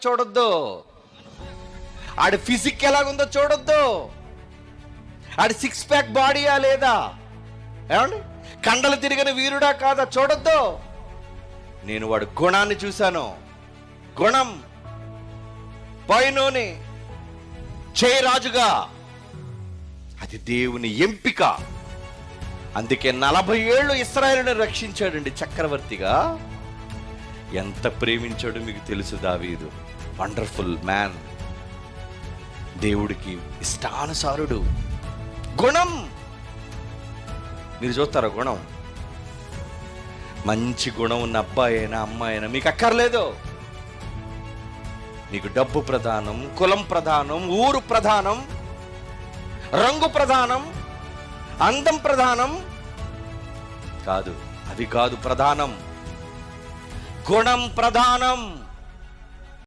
చూడొద్దు. ఆడి ఫిజిక్ ఎలాగుందో చూడొద్దు. ఆడి సిక్స్ ప్యాక్ బాడీయా లేదా, ఏమండి కండలు తిరిగిన వీరుడా కాదా చూడొద్దు. నేను వాడు గుణాన్ని చూశాను. గుణం పైనోని చేయరాజుగా, అది దేవుని ఎంపిక. అందుకే 40 ఏళ్ళు ఇశ్రాయేలును రక్షించాడండి చక్రవర్తిగా. ఎంత ప్రేమించాడు మీకు తెలుసు దావీదు. వండర్ఫుల్ మ్యాన్, దేవుడికి ఇష్టానుసారుడు. గుణం మీరు చూస్తారా? గుణం, మంచి గుణం ఉన్న అబ్బాయి అయినా అమ్మాయి అయినా మీకు అక్కర్లేదు. నీకు డబ్బు ప్రధానం, కులం ప్రధానం, ఊరు ప్రధానం, రంగు ప్రధానం, అందం ప్రధానం కాదు. అది కాదు ప్రధానం, గుణం ప్రధానం.